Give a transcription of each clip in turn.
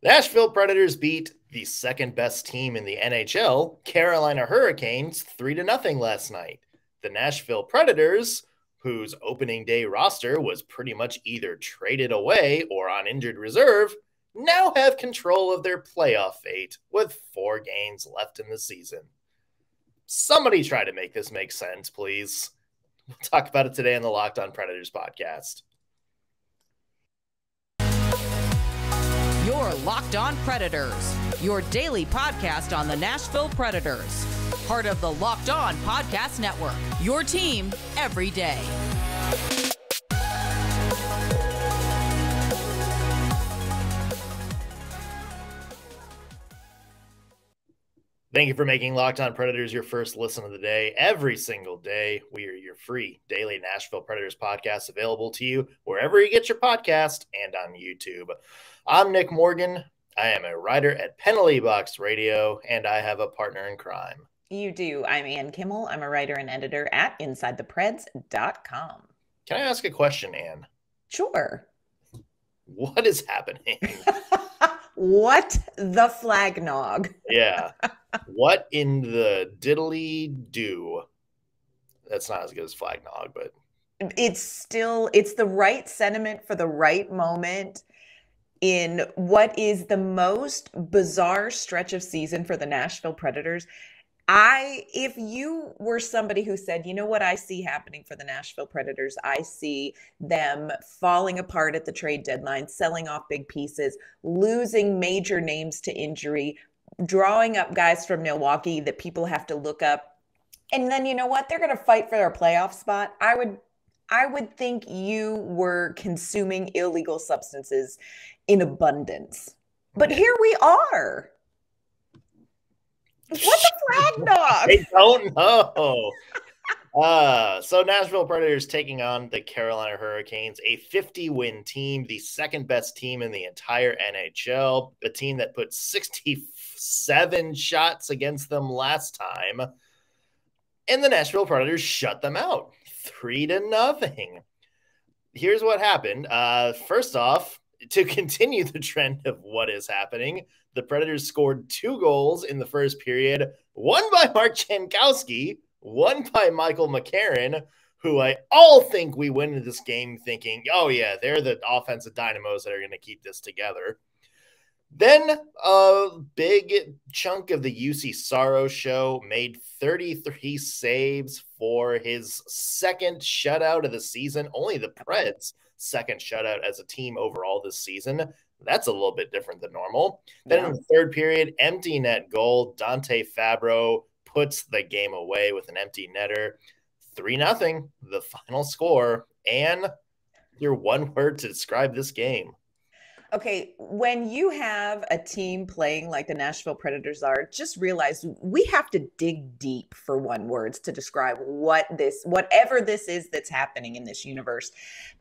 Nashville Predators beat the second best team in the NHL, Carolina Hurricanes, 3-0 last night. The Nashville Predators, whose opening day roster was pretty much either traded away or on injured reserve, now have control of their playoff fate with 4 games left in the season. Somebody try to make this make sense, please. We'll talk about it today on the Locked On Predators podcast. Your Locked On Predators, your daily podcast on the Nashville Predators. Part of the Locked On Podcast Network, your team every day. Thank you for making Locked On Predators your first listen of the day. Every single day, we are your free daily Nashville Predators podcast available to you wherever you get your podcast and on YouTube. I'm Nick Morgan. I am a writer at Penalty Box Radio, and I have a partner in crime. You do. I'm Ann Kimmel. I'm a writer and editor at InsideThePreds.com. Can I ask a question, Ann? Sure. What is happening? What the flagnog? Yeah. What in the diddly-do? That's not as good as flagnog, but... It's the right sentiment for the right moment in what is the most bizarre stretch of season for the Nashville Predators. If you were somebody who said, you know what I see happening for the Nashville Predators, I see them falling apart at the trade deadline, selling off big pieces, losing major names to injury, drawing up guys from Milwaukee that people have to look up. And then, you know what? They're going to fight for their playoff spot. I would think you were consuming illegal substances in abundance. But here we are. What the flag dog? I don't know. So Nashville Predators taking on the Carolina Hurricanes, a 50-win team, the second best team in the entire NHL, a team that put 67 shots against them last time. And the Nashville Predators shut them out 3-0. Here's what happened. First off, to continue the trend of what is happening, the Predators scored 2 goals in the first period, one by Mark Jankowski, one by Michael McCarron, who I all think we went into this game thinking, oh yeah, they're the offensive dynamos that are going to keep this together. Then a big chunk of the Juuse Saros show made 33 saves for his second shutout of the season, only the Preds' second shutout as a team overall this season. That's a little bit different than normal. Then in the third period, empty net goal. Dante Fabro puts the game away with an empty netter. 3-0, the final score. And your one word to describe this game. Okay, when you have a team playing like the Nashville Predators are, just realize we have to dig deep for one words to describe whatever this is that's happening in this universe.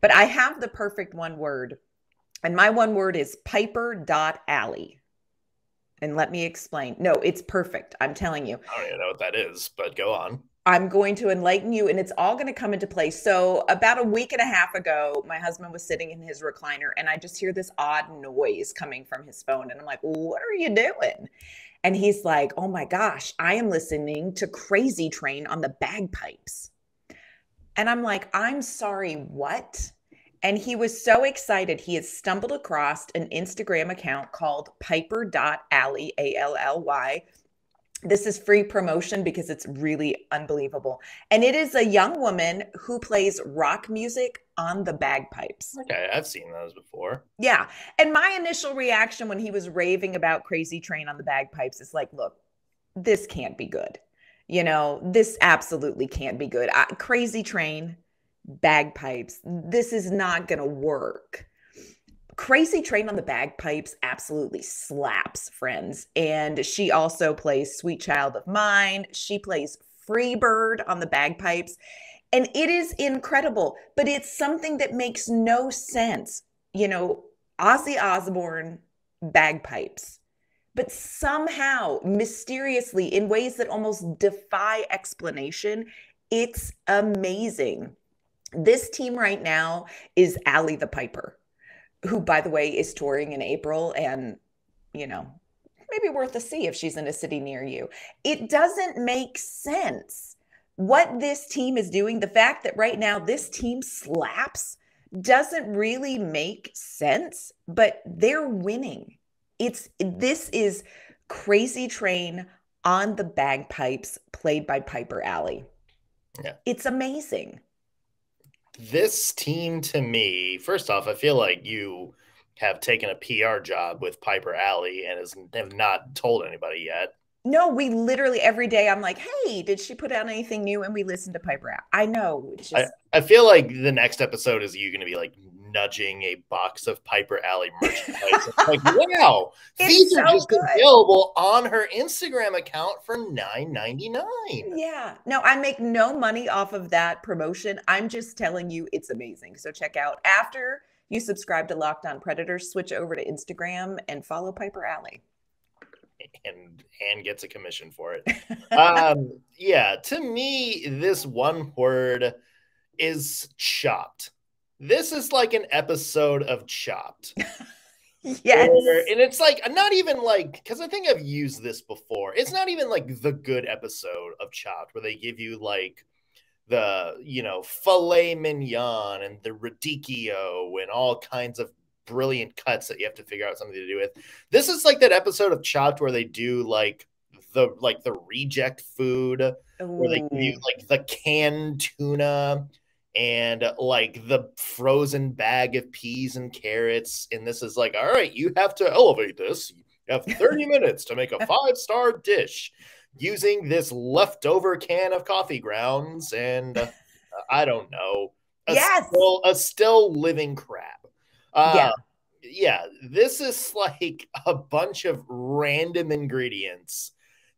But I have the perfect one word, and my one word is Piper.alley. And let me explain. No, it's perfect. I'm telling you. I don't even know what that is, but go on. I'm going to enlighten you, and it's all going to come into place. So about a week and a half ago, my husband was sitting in his recliner, and I just hear this odd noise coming from his phone. And I'm like, what are you doing? And he's like, oh my gosh, I am listening to Crazy Train on the bagpipes. And I'm like, I'm sorry, what? And he was so excited. He had stumbled across an Instagram account called Piper.alley, A-L-L-Y. This is free promotion because it's really unbelievable. And it is a young woman who plays rock music on the bagpipes. Okay, I've seen those before. Yeah. And my initial reaction when he was raving about Crazy Train on the bagpipes is like, look, this can't be good. You know, this absolutely can't be good. Crazy Train, bagpipes, this is not going to work. Crazy Train on the bagpipes absolutely slaps, friends. And she also plays Sweet Child of Mine. She plays Freebird on the bagpipes. And it is incredible, but it's something that makes no sense. You know, Ozzy Osbourne, bagpipes. But somehow, mysteriously, in ways that almost defy explanation, it's amazing. This team right now is Allie the Piper, who, by the way, is touring in April. And maybe worth a see if she's in a city near you. It doesn't make sense what this team is doing. The fact that right now this team slaps doesn't really make sense, but they're winning. This is Crazy Train on the bagpipes played by Piper Alley. Yeah. It's amazing. This team, to me, first off, I feel like you have taken a PR job with Piper Alley and have not told anybody yet. No, we literally every day I'm like, hey, did she put out anything new? And we listen to Piper Alley. I know. It's just... I feel like the next episode is you going to be like nudging a box of Piper Alley merchandise. It's like, wow, these are just available on her Instagram account for $9.99. Yeah. No, I make no money off of that promotion. I'm just telling you it's amazing. So check out after you subscribe to Locked On Predators, switch over to Instagram and follow Piper Alley. And gets a commission for it. Yeah, to me, this one word is chopped. This is like an episode of Chopped. Yes. And it's like, not even like, because I think I've used this before. It's not even like the good episode of Chopped where they give you like the, filet mignon and the radicchio and all kinds of brilliant cuts that you have to figure out something to do with. This is like that episode of Chopped where they do like the reject food. Ooh. Where they give you like the canned tuna and like the frozen bag of peas and carrots. And this is like, all right, you have to elevate this. You have 30 minutes to make a 5-star dish using this leftover can of coffee grounds and I don't know, a still living crab. Yeah, this is like a bunch of random ingredients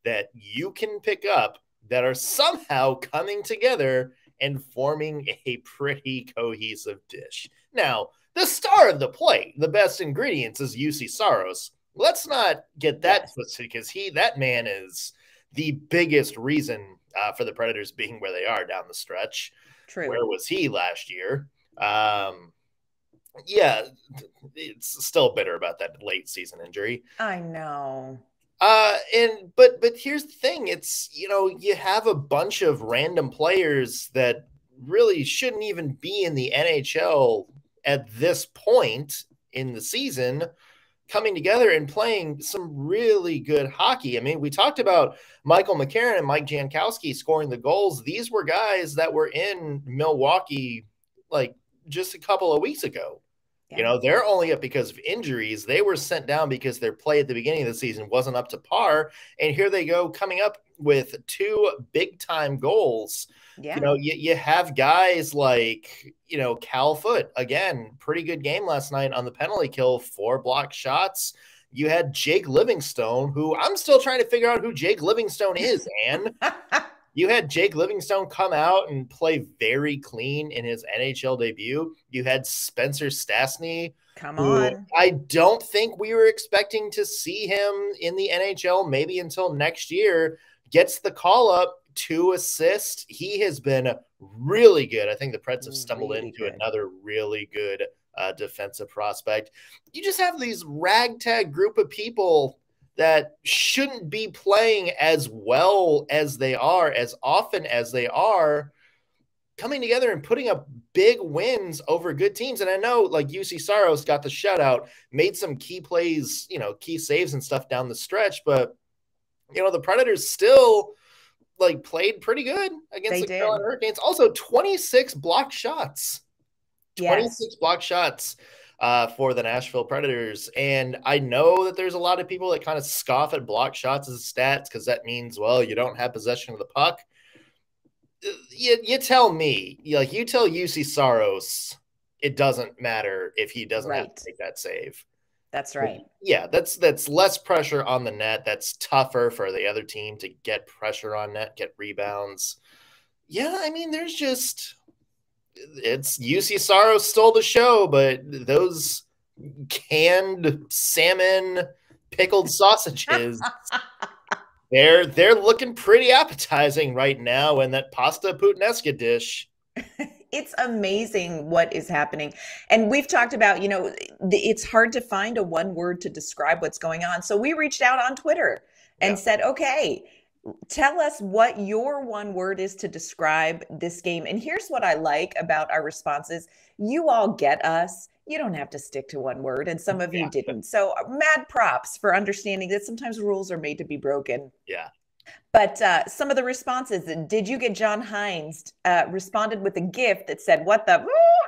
that you can pick up that are somehow coming together and forming a pretty cohesive dish. Now, the star of the plate, the best ingredients, is Juuse Saros. Let's not get that twisted because that man is the biggest reason for the Predators being where they are down the stretch. True. Where was he last year? Yeah, it's still bitter about that late season injury. I know. But here's the thing. It's, you have a bunch of random players that really shouldn't even be in the NHL at this point in the season coming together and playing some really good hockey. I mean, we talked about Michael McCarron and Mike Jankowski scoring the goals. These were guys that were in Milwaukee like just a couple of weeks ago. Yeah. They're only up because of injuries. They were sent down because their play at the beginning of the season wasn't up to par. And here they go coming up with 2 big-time goals. Yeah. You have guys like, Cal Foote, again, pretty good game last night on the penalty kill, 4 blocked shots. You had Jake Livingstone, who I'm still trying to figure out who Jake Livingstone is, Ann. You had Jake Livingstone come out and play very clean in his NHL debut. You had Spencer Stastney. Come on. I don't think we were expecting to see him in the NHL maybe until next year. Gets the call up, 2 assists. He has been really good. I think the Preds have stumbled really into another really good defensive prospect. You just have these ragtag group of people that shouldn't be playing as well as they are, as often as they are, coming together and putting up big wins over good teams. And I know like Juuse Saros got the shutout, made some key plays, key saves and stuff down the stretch, but the Predators still like played pretty good against the Carolina Hurricanes. Also 26 blocked shots. 26 blocked shots. For the Nashville Predators. And I know that there's a lot of people that kind of scoff at block shots as stats because that means, well, you don't have possession of the puck. You tell me, you tell Juuse Saros, it doesn't matter if he doesn't have to make that save. That's right. Yeah, that's less pressure on the net. That's tougher for the other team to get pressure on net, get rebounds. Yeah, I mean, there's just... It's Juuse Saros stole the show, but those canned salmon pickled sausages, they're looking pretty appetizing right now in that pasta puttanesca dish. It's amazing what is happening. And we've talked about, it's hard to find a one word to describe what's going on. So we reached out on Twitter and said, okay, tell us what your one word is to describe this game. And here's what I like about our responses. You all get us. You don't have to stick to one word. And some of you didn't. So mad props for understanding that sometimes rules are made to be broken. Yeah. But some of the responses, did you get John Hynes responded with a GIF that said, what the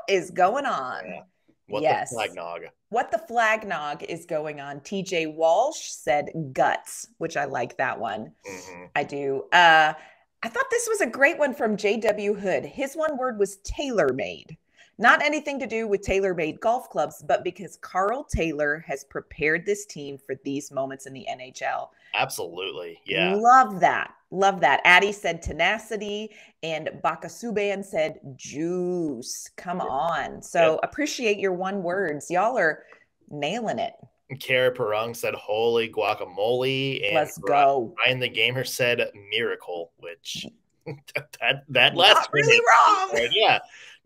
is going on? Yeah. What the flag nog? What the flag nog is going on? TJ Walsh said guts, which I like that one. Mm-hmm. I do. I thought this was a great one from JW Hood. His one word was tailor-made. Not anything to do with tailor-made golf clubs, but because Carl Taylor has prepared this team for these moments in the NHL. Absolutely. Yeah. Love that. Love that. Addie said tenacity, and Bakasuban said juice. Come on. So appreciate your one words. Y'all are nailing it. Kara Perung said holy guacamole. And let's go. Ryan the Gamer said miracle, which that last not really wrong. Yeah.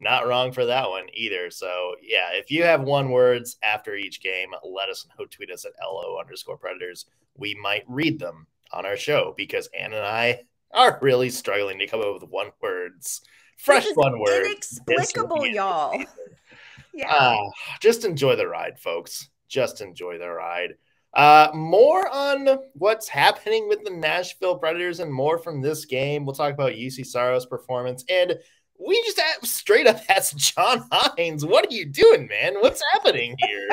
Not wrong for that one either. So, yeah, if you have one words after each game, let us know. Tweet us at LO_Predators. We might read them on our show because Ann and I are really struggling to come up with one words. Fresh one word. Inexplicable, y'all. Yeah. Just enjoy the ride, folks. Just enjoy the ride. More on what's happening with the Nashville Predators and more from this game. We'll talk about Juuse Saros' performance, and we just straight up asked John Hynes, what are you doing, man? What's happening here?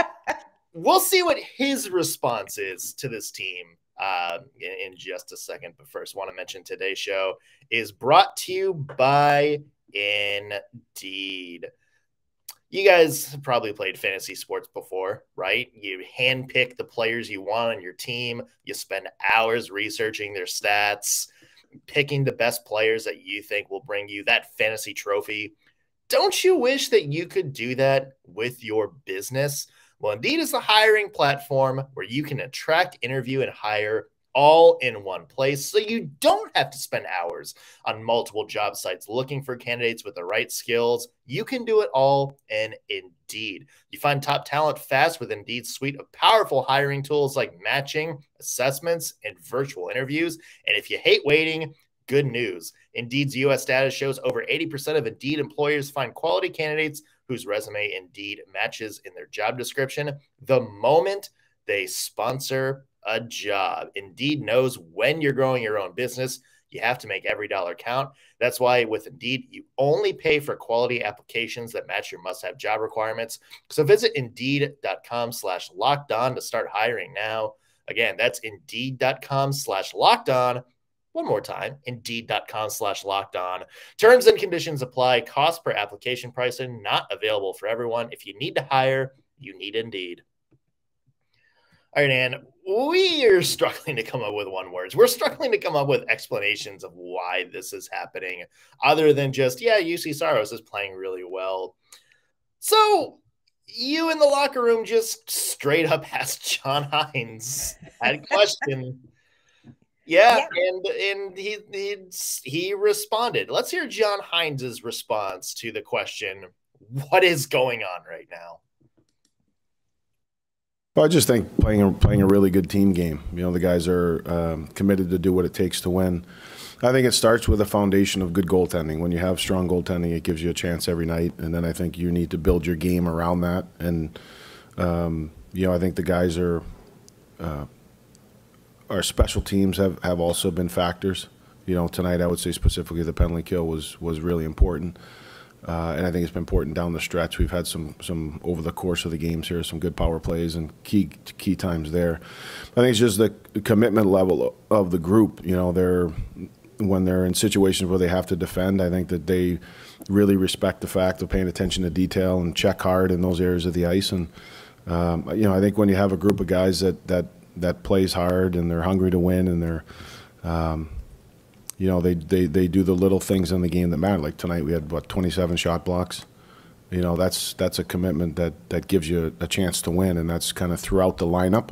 We'll see what his response is to this team in just a second. But first, want to mention today's show is brought to you by Indeed. You guys have probably played fantasy sports before, right? You handpick the players you want on your team. You spend hours researching their stats, picking the best players that you think will bring you that fantasy trophy. Don't you wish that you could do that with your business? Well, Indeed is the hiring platform where you can attract, interview, and hire all in one place, so you don't have to spend hours on multiple job sites looking for candidates with the right skills. You can do it all in Indeed. You find top talent fast with Indeed's suite of powerful hiring tools like matching, assessments, and virtual interviews. And if you hate waiting, good news. Indeed's U.S. data shows over 80% of Indeed employers find quality candidates whose resume Indeed matches in their job description the moment they sponsor a job. Indeed knows when you're growing your own business, you have to make every dollar count. That's why with Indeed, you only pay for quality applications that match your must-have job requirements. So visit Indeed.com/lockedon to start hiring now. Again, that's Indeed.com/lockedon. One more time, Indeed.com/lockedon. Terms and conditions apply. Cost per application pricing not available for everyone. If you need to hire, you need Indeed. All right, Ann, we are struggling to come up with one words. We're struggling to come up with explanations of why this is happening other than just, Juuse Saros is playing really well. So you in the locker room just straight up asked John Hynes that question. And he responded. Let's hear John Hynes' response to the question, what is going on right now? Well, I just think playing a really good team game. You know, the guys are committed to do what it takes to win. I think it starts with a foundation of good goaltending. When you have strong goaltending, it gives you a chance every night. And then I think you need to build your game around that. And, I think the guys are our special teams have also been factors. You know, tonight I would say specifically the penalty kill was really important. And I think it's been important down the stretch. We've had some over the course of the games here, some good power plays and key times there. I think it's just the commitment level of the group. You know, when they're in situations where they have to defend, I think that they really respect the fact of paying attention to detail and check hard in those areas of the ice. And I think when you have a group of guys that plays hard and they're hungry to win and they're they do the little things in the game that matter. Like tonight we had, 27 shot blocks. You know, that's a commitment that gives you a chance to win, and that's kind of throughout the lineup,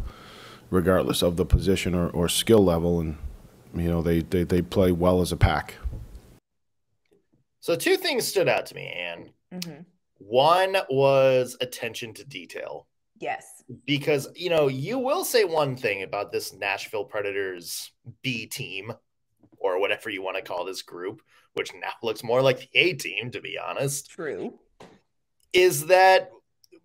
regardless of the position or skill level. And, they play well as a pack. So two things stood out to me, Anne. Mm-hmm. One was attention to detail. Yes. Because, you will say one thing about this Nashville Predators B team, or whatever you want to call this group, which now looks more like the A team, to be honest. True. Is that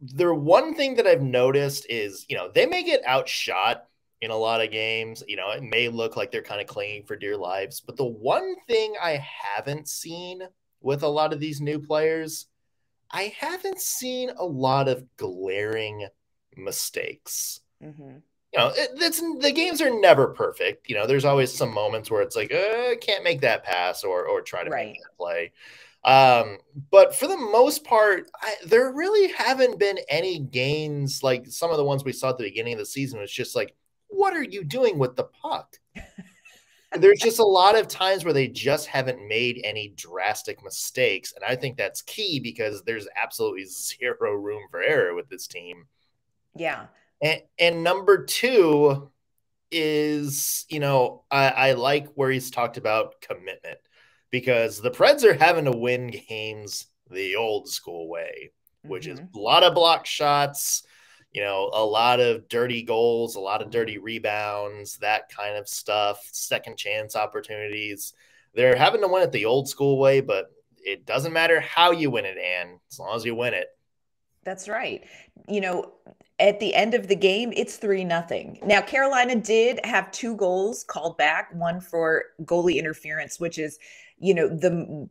the one thing that I've noticed is, they may get outshot in a lot of games. It may look like they're kind of clinging for dear lives. But the one thing I haven't seen with a lot of these new players, I haven't seen a lot of glaring mistakes. Mm-hmm. The games are never perfect. There's always some moments where it's like, can't make that pass or try to make that play. But for the most part, there really haven't been any gains like some of the ones we saw at the beginning of the season. It's just like, what are you doing with the puck? There's just a lot of times where they just haven't made any drastic mistakes. And I think that's key because there's absolutely zero room for error with this team. Yeah. And number two is, I like where he's talked about commitment, because the Preds are having to win games the old school way, which is a lot of block shots, a lot of dirty goals, a lot of dirty rebounds, that kind of stuff, second chance opportunities. They're having to win it the old school way, but it doesn't matter how you win it, Ann, as long as you win it. That's right. At the end of the game, it's 3-0. Now, Carolina did have 2 goals called back, one for goalie interference, which is,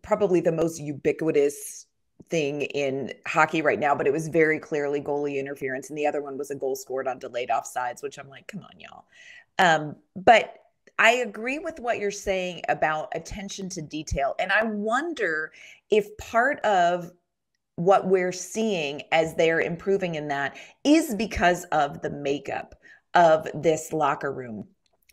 probably the most ubiquitous thing in hockey right now, but it was very clearly goalie interference. And the other one was a goal scored on delayed offsides, which I'm like, come on, y'all. But I agree with what you're saying about attention to detail. And I wonder if part of what we're seeing as they're improving in that is because of the makeup of this locker room.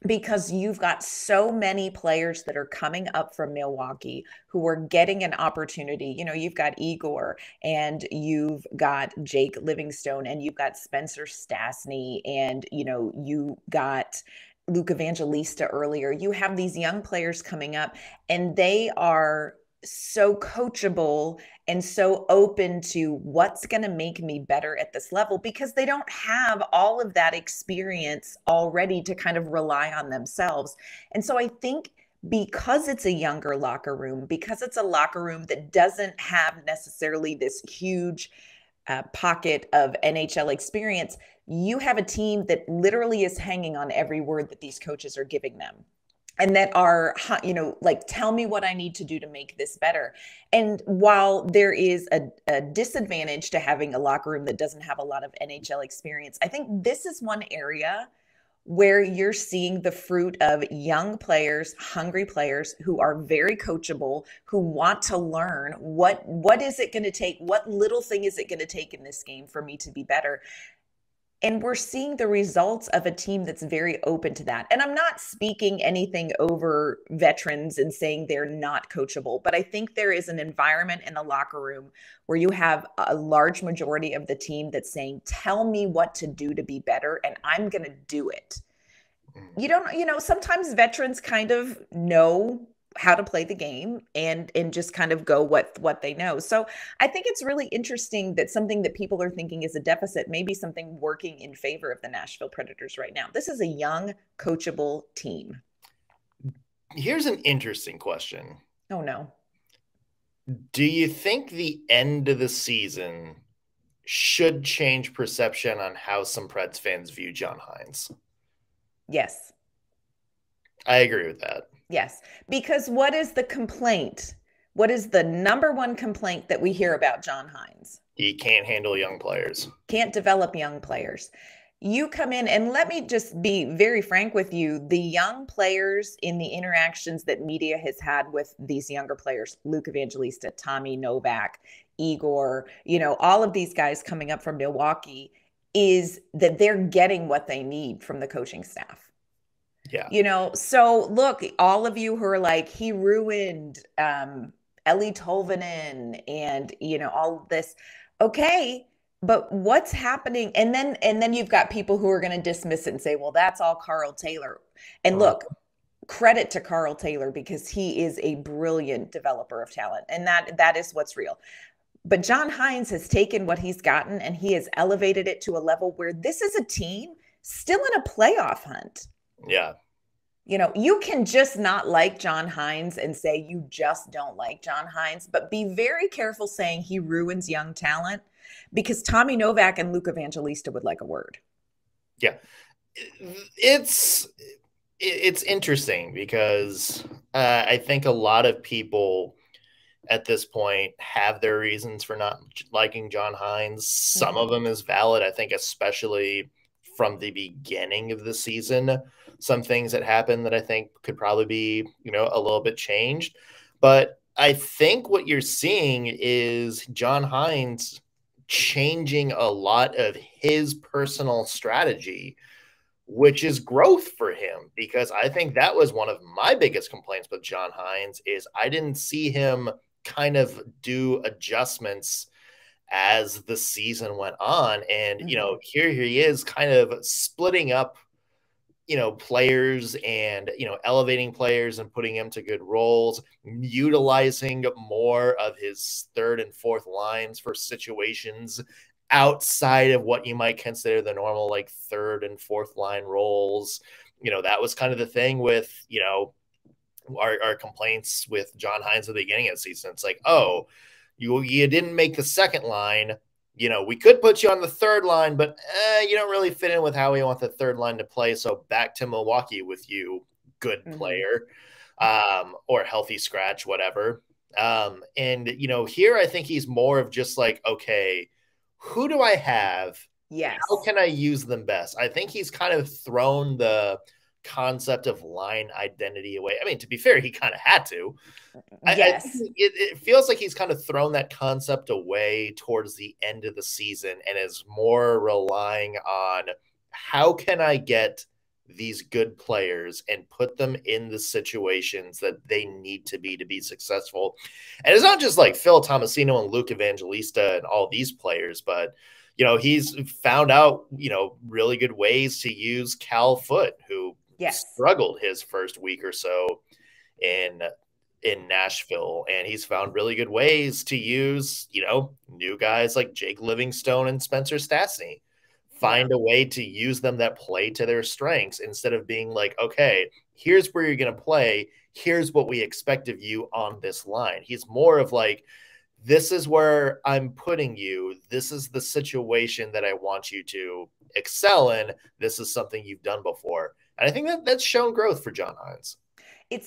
Because you've got so many players that are coming up from Milwaukee who are getting an opportunity. You've got Igor, and you've got Jake Livingstone, and you've got Spencer Stastney, and, you got Luke Evangelista earlier. You have these young players coming up, and they are so coachable and so open to what's going to make me better at this level, because they don't have all of that experience already to kind of rely on themselves. And so I think because it's a younger locker room, because it's a locker room that doesn't have necessarily this huge pocket of NHL experience, you have a team that literally is hanging on every word that these coaches are giving them. And that are, tell me what I need to do to make this better. And while there is a disadvantage to having a locker room that doesn't have a lot of NHL experience, I think this is one area where you're seeing the fruit of young players, hungry players who are very coachable, who want to learn what is it going to take? What little thing is it going to take in this game for me to be better? And we're seeing the results of a team that's very open to that. And I'm not speaking anything over veterans and saying they're not coachable, but I think there is an environment in the locker room where you have a large majority of the team that's saying, tell me what to do to be better, and I'm going to do it. Sometimes veterans kind of know how to play the game and just kind of go what they know. So I think it's really interesting that something that people are thinking is a deficit may be something working in favor of the Nashville Predators right now. This is a young, coachable team. Here's an interesting question. Oh, no. Do you think the end of the season should change perception on how some Preds fans view John Hynes? Yes. I agree with that. Yes, because what is the complaint? What is the number one complaint that we hear about John Hynes? He can't handle young players. Can't develop young players. You come in, and let me just be very frank with you. The young players in the interactions that media has had with these younger players, Luke Evangelista, Tommy Novak, Igor, all of these guys coming up from Milwaukee, is that they're getting what they need from the coaching staff. Yeah. So look, all of you who are like, he ruined Ellie Tolvanen and, all of this. Okay, but what's happening? And then you've got people who are going to dismiss it and say, well, that's all Carl Taylor. And look, credit to Carl Taylor, because he is a brilliant developer of talent. And that is what's real. But John Hynes has taken what he's gotten and he has elevated it to a level where this is a team still in a playoff hunt. Yeah. You know, you can just not like John Hynes and say you just don't like John Hynes, but be very careful saying he ruins young talent, because Tommy Novak and Luke Evangelista would like a word. Yeah. It's interesting because I think a lot of people at this point have their reasons for not liking John Hynes. Some of them is valid. I think especially from the beginning of the season, some things that happened that I think could probably be, you know, a little bit changed. But I think what you're seeing is John Hynes changing a lot of his personal strategy, which is growth for him, because I think that was one of my biggest complaints with John Hynes is I didn't see him kind of do adjustments as the season went on. And, you know, here he is kind of splitting up, you know, players and, you know, elevating players and putting them to good roles, utilizing more of his third and fourth lines for situations outside of what you might consider the normal, like, third and fourth line roles. You know, that was kind of the thing with, you know, our complaints with John Hynes at the beginning of the season. It's like, oh, you didn't make the second line. You know, we could put you on the third line, but you don't really fit in with how we want the third line to play. So back to Milwaukee with you, good player, or healthy scratch, whatever. And, you know, here I think he's more of just like, okay, who do I have? Yes. How can I use them best? I think he's kind of thrown the concept of line identity away. I mean, to be fair, he kind of had to. Yes. It feels like he's kind of thrown that concept away towards the end of the season and is more relying on how can I get these good players and put them in the situations that they need to be successful. And it's not just like Phil Tomasino and Luke Evangelista and all these players, but, you know, he's found out, you know, really good ways to use Cal Foote, who struggled his first week or so in Nashville, and he's found really good ways to use, you know, new guys like Jake Livingstone and Spencer Stastney. Find a way to use them that play to their strengths instead of being like, okay, here's where you're going to play. Here's what we expect of you on this line. He's more of like, this is where I'm putting you. This is the situation that I want you to excel in. This is something you've done before. And I think that's shown growth for John Hynes.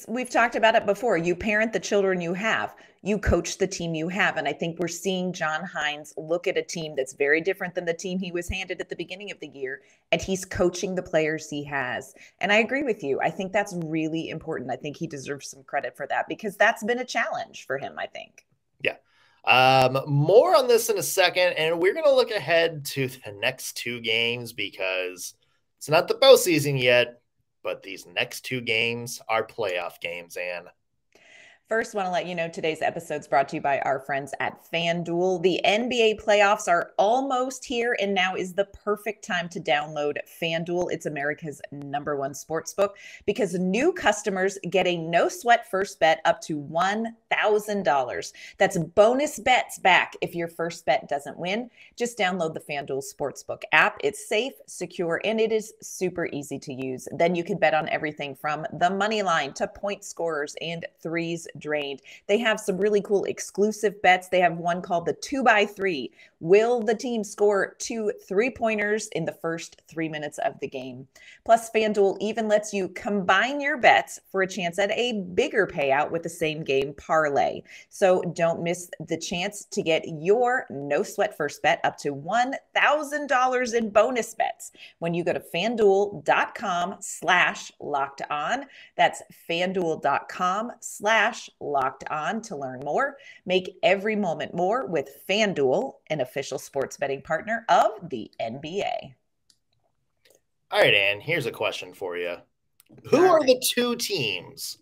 We've talked about it before. You parent the children you have, you coach the team you have. And I think we're seeing John Hynes look at a team that's very different than the team he was handed at the beginning of the year. And he's coaching the players he has. And I agree with you. I think that's really important. I think he deserves some credit for that because that's been a challenge for him, I think. Yeah. More on this in a second. And we're going to look ahead to the next two games because it's not the postseason yet, but these next two games are playoff games, Ann. First, want to let you know today's episode is brought to you by our friends at FanDuel. The NBA playoffs are almost here, and now is the perfect time to download FanDuel. It's America's #1 sportsbook because new customers get a no-sweat first bet up to $1,000. That's bonus bets back if your first bet doesn't win. Just download the FanDuel Sportsbook app. It's safe, secure, and it is super easy to use. Then you can bet on everything from the money line to point scorers and threes drained. They have some really cool exclusive bets. They have one called the 2x3. Will the team score 2 3-pointers in the first 3 minutes of the game? Plus, FanDuel even lets you combine your bets for a chance at a bigger payout with the same game parlay. So don't miss the chance to get your no sweat first bet up to $1,000 in bonus bets when you go to FanDuel.com/locked on. That's FanDuel.com/locked on to learn more. Make every moment more with FanDuel, an official sports betting partner of the NBA. All right, Ann, here's a question for you. Who are the two teams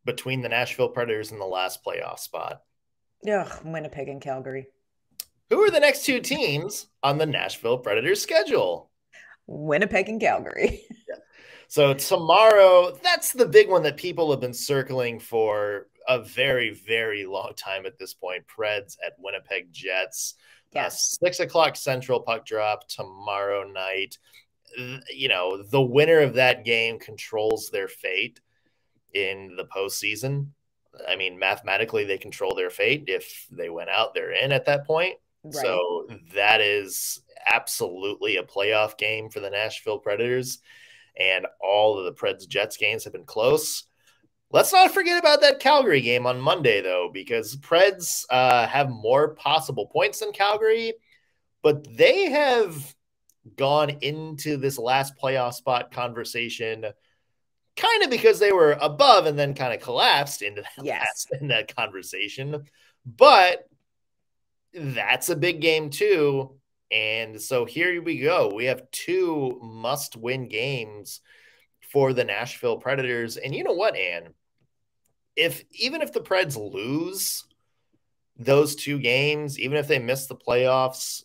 between the Nashville Predators and the last playoff spot? Ugh, Winnipeg and Calgary. Who are the next two teams on the Nashville Predators schedule? Winnipeg and Calgary. Yeah. So tomorrow, that's the big one that people have been circling for a very, very long time at this point. Preds at Winnipeg Jets. Yes. 6 o'clock Central puck drop tomorrow night. You know, the winner of that game controls their fate in the postseason. I mean, mathematically, they control their fate. If they went out, they're in at that point. Right. So that is absolutely a playoff game for the Nashville Predators. And all of the Preds Jets games have been close. Let's not forget about that Calgary game on Monday, though, because Preds have more possible points than Calgary, but they have gone into this last playoff spot conversation kind of because they were above and then kind of collapsed into that conversation. But that's a big game too. And so here we go. We have 2 must-win games for the Nashville Predators. And you know what, Ann? Even if the Preds lose those 2 games, even if they miss the playoffs,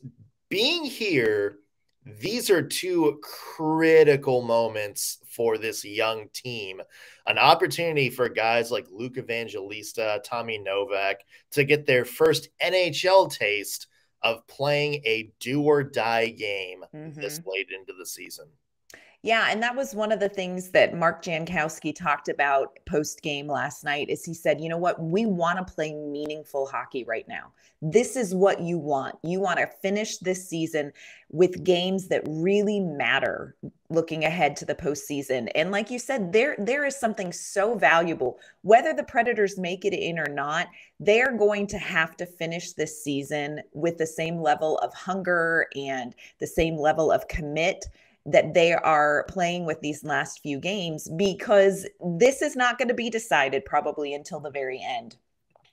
being here, these are 2 critical moments for this young team. An opportunity for guys like Luke Evangelista, Tommy Novak to get their first NHL taste of playing a do-or-die game this late into the season. Yeah, and that was one of the things that Mark Jankowski talked about post-game last night is he said, you know what, we want to play meaningful hockey right now. This is what you want. You want to finish this season with games that really matter looking ahead to the postseason. And like you said, there is something so valuable. Whether the Predators make it in or not, they're going to have to finish this season with the same level of hunger and the same level of commit that they are playing with these last few games, because this is not going to be decided probably until the very end.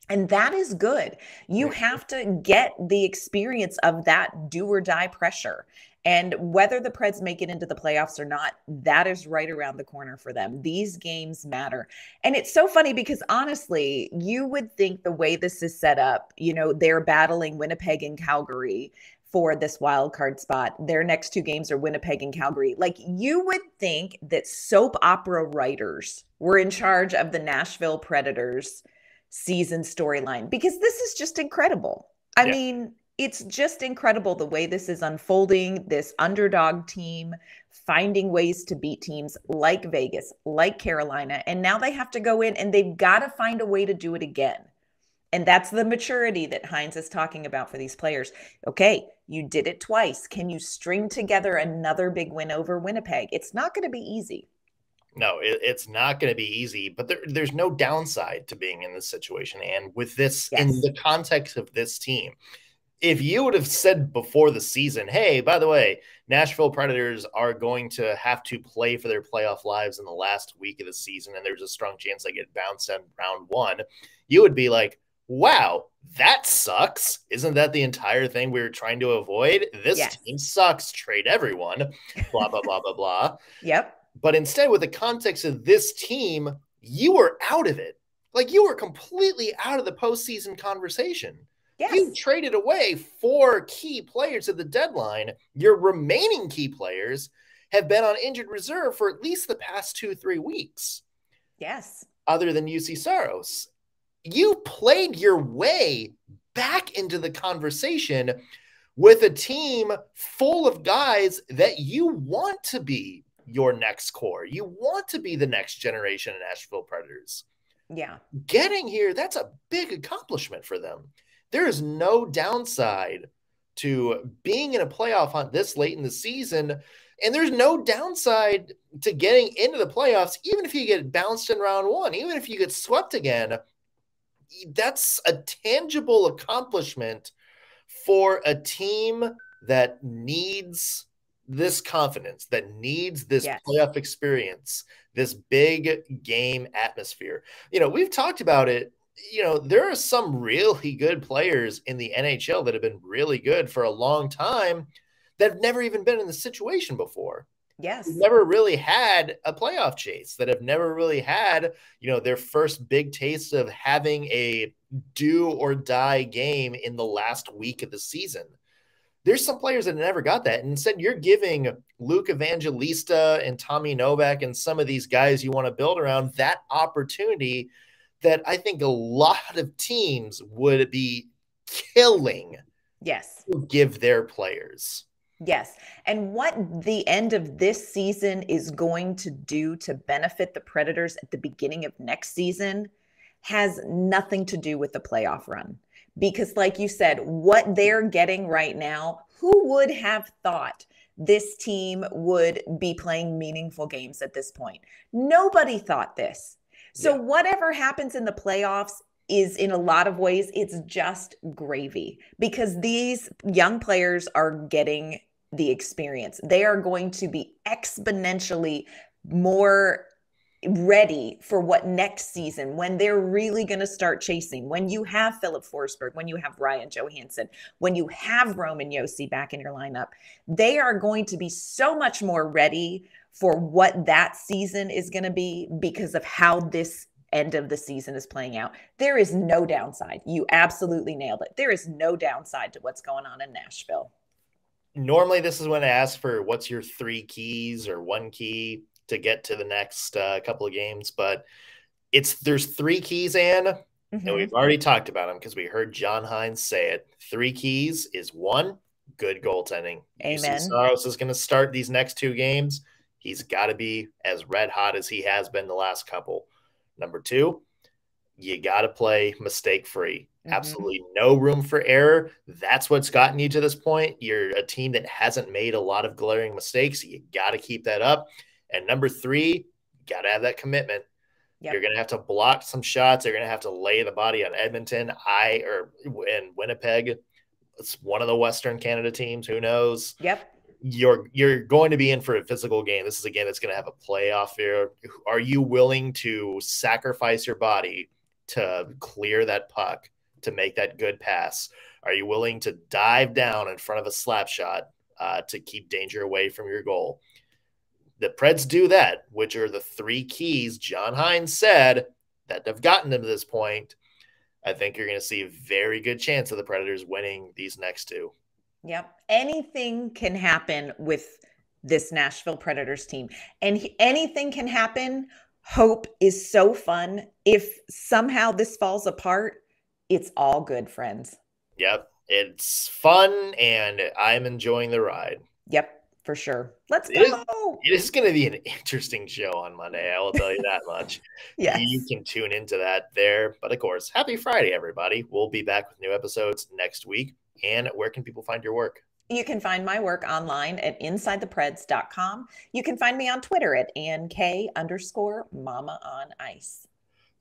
And that is good. You have to get the experience of that do or die pressure. And whether the Preds make it into the playoffs or not, that is right around the corner for them. These games matter. And it's so funny because honestly, you would think the way this is set up, you know, they're battling Winnipeg and Calgary for this wild card spot. Their next 2 games are Winnipeg and Calgary. Like, you would think that soap opera writers were in charge of the Nashville Predators season storyline, because this is just incredible. I mean, it's just incredible the way this is unfolding, this underdog team finding ways to beat teams like Vegas, like Carolina, and now they have to go in and they've got to find a way to do it again. And that's the maturity that Hynes is talking about for these players. Okay, you did it twice. Can you string together another big win over Winnipeg? It's not going to be easy. No, it's not going to be easy, but there's no downside to being in this situation. And with this, in the context of this team, if you would have said before the season, hey, by the way, Nashville Predators are going to have to play for their playoff lives in the last week of the season, and there's a strong chance they get bounced in round 1, you would be like, wow, that sucks. Isn't that the entire thing we were trying to avoid? This team sucks. Trade everyone. Blah, blah, blah, blah, blah. Yep. But instead, with the context of this team, you were out of it. Like, you were completely out of the postseason conversation. Yes. You traded away 4 key players at the deadline. Your remaining key players have been on injured reserve for at least the past 2-3 weeks. Yes. Other than Juuse Saros. You played your way back into the conversation with a team full of guys that you want to be your next core. You want to be the next generation of Nashville Predators. Yeah. Getting here, that's a big accomplishment for them. There is no downside to being in a playoff hunt this late in the season, and there's no downside to getting into the playoffs, even if you get bounced in round 1, even if you get swept again. That's a tangible accomplishment for a team that needs this confidence, that needs this playoff experience, this big game atmosphere. You know, we've talked about it. You know, there are some really good players in the NHL that have been really good for a long time that have never even been in the situation before. Yes. Never really had a playoff chase, that have never really had, you know, their first big taste of having a do or die game in the last week of the season. There's some players that never got that. And instead, you're giving Luke Evangelista and Tommy Novak and some of these guys you want to build around that opportunity that I think a lot of teams would be killing. Yes. To give their players. Yes. And what the end of this season is going to do to benefit the Predators at the beginning of next season has nothing to do with the playoff run. Because like you said, what they're getting right now, who would have thought this team would be playing meaningful games at this point? Nobody thought this. So whatever happens in the playoffs is, in a lot of ways, it's just gravy, because these young players are getting the experience. They are going to be exponentially more ready for what next season, when they're really going to start chasing, when you have Philip Forsberg, when you have Ryan Johansson, when you have Roman Josi back in your lineup, they are going to be so much more ready for what that season is going to be because of how this end of the season is playing out. There is no downside. You absolutely nailed it. There is no downside to what's going on in Nashville. Normally, this is when I ask for what's your 3 keys or 1 key to get to the next couple of games, but there's 3 keys, Anne, and we've already talked about them because we heard John Hynes say it. 3 keys is 1, good goaltending. Amen. Juuse Saros is going to start these next 2 games. He's got to be as red hot as he has been the last couple. Number 2, you got to play mistake-free. Absolutely no room for error. That's what's gotten you to this point. You're a team that hasn't made a lot of glaring mistakes. You got to keep that up. And number 3, you got to have that commitment. Yep. You're going to have to block some shots. You're going to have to lay the body on Edmonton. And Winnipeg. It's one of the Western Canada teams. Who knows? Yep. You're going to be in for a physical game. This is a game that's going to have a playoff here. Are you willing to sacrifice your body to clear that puck, to make that good pass? Are you willing to dive down in front of a slap shot to keep danger away from your goal? The Preds do that, which are the 3 keys John Hynes said that have gotten them to this point. I think you're going to see a very good chance of the Predators winning these next 2. Yep. Anything can happen with this Nashville Predators team. And anything can happen. Hope is so fun. If somehow this falls apart, it's all good, friends. Yep. It's fun, and I'm enjoying the ride. Yep. For sure. Let's go. It is going to be an interesting show on Monday. I will tell you that much. Yes. You can tune into that there. But of course, happy Friday, everybody. We'll be back with new episodes next week. And where can people find your work? You can find my work online at InsideThePreds.com. You can find me on Twitter at AnnK_MamaOnIce.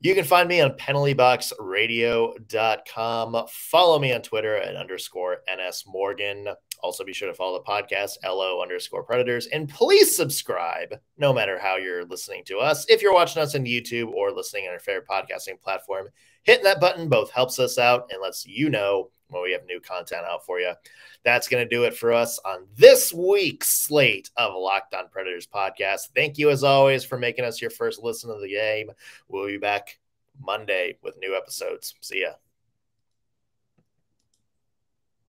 You can find me on penaltyboxradio.com. Follow me on Twitter at _NSMorgan. Also, be sure to follow the podcast, LO_Predators. And please subscribe, no matter how you're listening to us. If you're watching us on YouTube or listening on your favorite podcasting platform, hitting that button both helps us out and lets you know when we have new content out for you. That's going to do it for us on this week's slate of Locked On Predators podcast. Thank you, as always, for making us your first listen of the game. We'll be back Monday with new episodes. See ya.